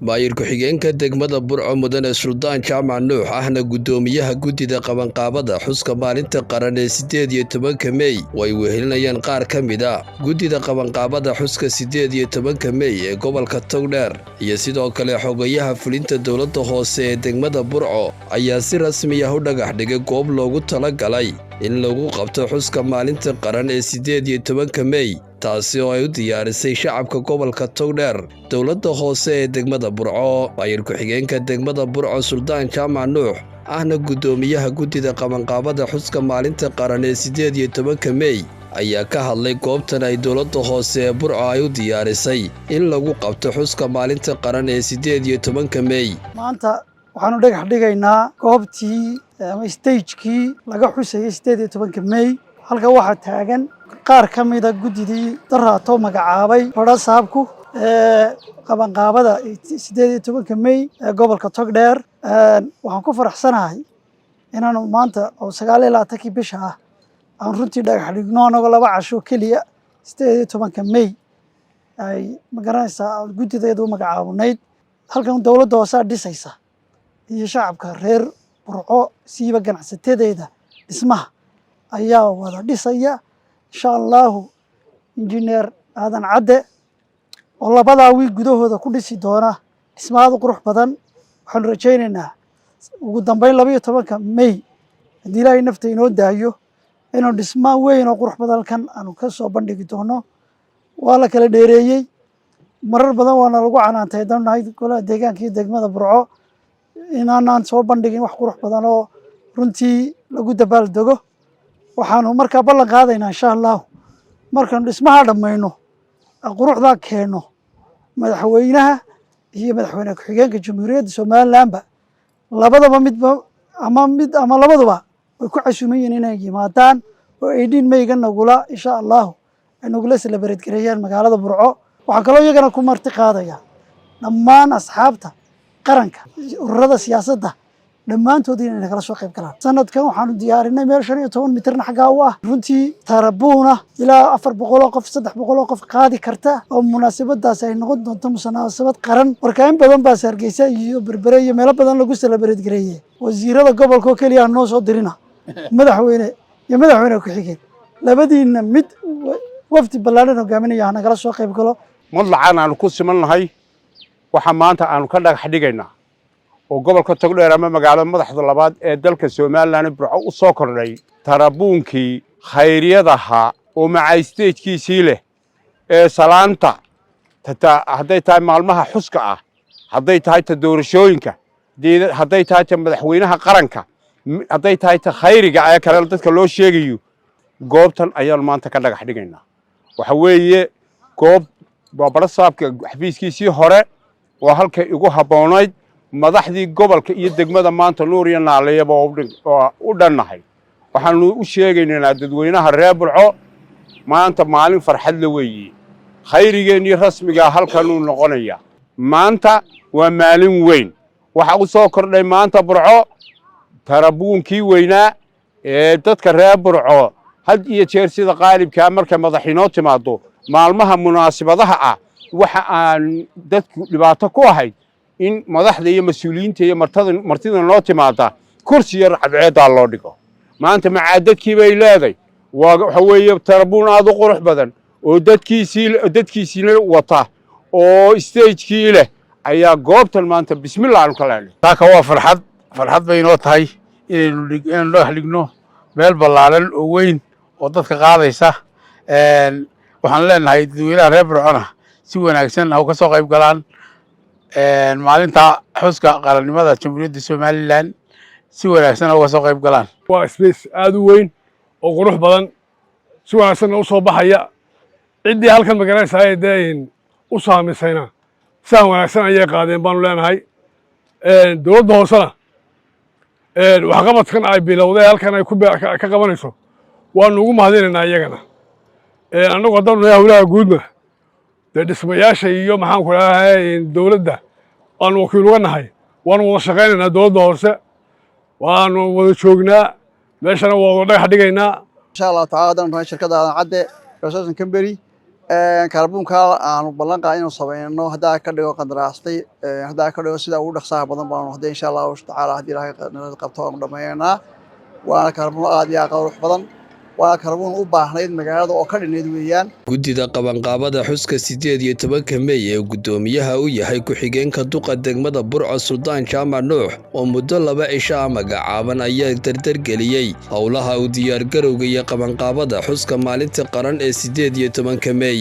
maayir ku-xigeenka degmada Burco Mudane Suldaan Jaamac Nuux ahna gudoomiyaha guddida qabanqaabada xuska maalinta qaran ee 18 May way wehelinayaan qaar ka mid ah guddida qabanqaabada xuska 18 May ee gobolka Togdheer iyo sidoo kale xogayaha fulinta dowladda hoose ee degmada Burco ayaa si rasmi ah u dhagax dhigay goob loogu talagalay in lagu qabto xuska maalinta qaran ee 18 May taasi oo ay u diyaarisay shacabka gobolka Togdheer dowladda hoose ee degmada Burco maayir ku-xigeenka degmada Burco Suldaan Jaamac Nuux ahna gudoomiyaha guddida qabanqaabada xuska maalinta qaran ee 18 May ayaa ka hadlay goobtan ay dowladda hoose ee Burco ay u diyaarisay in lagu qabto xuska maalinta qaran ee 18 May maanta waxaanu dhagax dhigaynaa goobtii ama stagekii laga xusayay 18 May halka waxaa taagan qaar ka mid ah guddidii daraato magacaabay hore saabku qabanqaabada 18 May ee gobolka Togdheer waxaan ku faraxsanahay inaanu maanta oo 29 bisha ah aan runtii dhagax dhigno anagoo laba casho keliya 18 May ay magaranaysaa guddideedu magacaabnayd halkan dowladda hoose dhisaysa iyo shacabka reer Burco siiba ganacsatada dhismaha ayaa wada dhisaya insha Allah injineer Aadan Cadde oo labada wiil gudahooda ku dhisi doona dhismaha qurux badan waxaan rajaynaynaa ugu dambeyn 12 May hadii Ilaahay nafta inoo daayo inuu dhismaha weyn oo qurux badan kan aanu ka soo bandhigi doono waa la kala dheereeyay marar badan waana lagu canaantay danahay golaha deegaanka iyo degmada Burco inaan soo bandhigin wax qurux badan oo runtii lagu dabaal dego waxaanu markaa ballan qaadaynaa insha Allah markaan dhismaha dhamayno quruxda keeno madaxweynaha iyo madaxweyne ku-xigeenka Jamhuuriyadda Soomaaliland labadaba ama labaduba way ku casuumayeen inay yimaadaan oo 18 May nagula insha Allah nagula celebrate gareeyaan magaalada Burco waxa kale oo iyagana ku marti qaadaya dhammaan asxaabta qaranka ururada siyaasadda dhammaantood inay kala soo qayb galaan sanadkan waxaanu diyaarinay meel 15 mitirna xagga u ah runtii tarabuuna ilaa 400 qof 300 qof qaadi karta oo munaasabadaas ay noqon doonto munaasabad qaran warkaan badan baa Hargeysa iyo Berbera iyo meelo badan lagu celebrate gareeyay wasiirada gobolka kaliya noo soo dirina madaxweyne ku-xigeen labadiina mid wafdi ballaaran hogaaminaya nagala soo qayb galo madlacaan aanu ku simannahay waxa maanta aanu ka dhagax dhigaynaa oo gobolka Togdheer ama magaalada madaxda labaad ee dalka Soomaaliland Burco u soo kordhay tarabuunkii khayriyadaha oo macay stage-kiisii leh ee salaanta hadday tahay maalmaha xuska ah hadday tahay doorashooyinka hadday tahay madaxweynaha qaranka hadday tahay khayriga ay kale dadka loo sheegayo goobtan ayaan maanta ka dhagax dhigaynaa waxa weeye goob baabara saabka xafiiskiisii hore oo halka igu haboonayd madaxdii gobolka iyo degmada maanta Nuuriya Naaleeyaba oo u dhannahay waxaanu u sheegaynaa dadweynaha reer Burco maanta maalin farxad la weeyii khayrigeennii rasmiga halkan uu noqonaya maanta waa maalin weyn waxa uu soo kordhay maanta Burco tarabuunkii weynaa ee dadka reer Burco had iyo jeer sida qaalibka marka madaxinoo timaado maalmaha munaasabadaha ah waxa aan dadku dhibaato ku ahayd in madaxda iyo mas'uuliyiinta iyo martida loo timaada kursi yar cadceeda loo dhigo maanta macaadadkii bay leedahay waxa weeye tarabuun aad u qurux badan oo dadkiisii wata oo stage-kii leh ayaa goobtan maanta bismillaah aan kala leeyahay taaka waa farxad bay inoo tahay inaynu dhagax dhigno meel ballaaran oo weyn oo dadka qaadaysa waxaan leenahay dadweynaha reer Burcona si wanaagsan oo ka soo qayb galaan maalinta xuska qarannimada Jamhuuriyadda Soomaaliland si wanaagsan oo ka soo qayb galaan waa space aad u weyn oo qurux badan si wanaagsan u soo baxaya cidii halkan magaranaysaa ay u saamisayna saan wanaagsan ayay qaadeen baan leenahay dowladda hoosena waxa qabadkan ay bilowday halkan ay ka qabanayso waan ugu mahadinaynaa iyagana anagu haddanu hawlaha guudna dhismayaasha iyo maxaan ku leeyahay dowladda aan wakiil uga nahay waan wada shaqaynaynaa dowladda hoose waan wada joognaa meeshana waa wada dhagax dhigaynaa insha Allah taala dan shirkadda Aadan Cadde Construction Company kaarbuunka aanu ballan qaadin inuu sameeyno haddaa ka dhigo qandaraastay haddaa ka dhigo sida ugu dhaqsaha badan baanu hadda insha Allah tacaala haddii ilaahay nala qabto aanu dhammeeynaa waana kaarbuun aad iyo aad qurux badan waa kaarbuun u baahnayd magaalada oo ka dhineed weeyaan guddida qabanqaabada xuska 18 May ee gudoomiyaha u yahay ku-xigeenka duqa degmada Burco Suldaan Jaamac Nuux oo muddo 2 cisho magacaaban ayaa dardargeliyay howlaha u diyaar garowga iyo qabanqaabada xuska maalinta qaran ee 18 May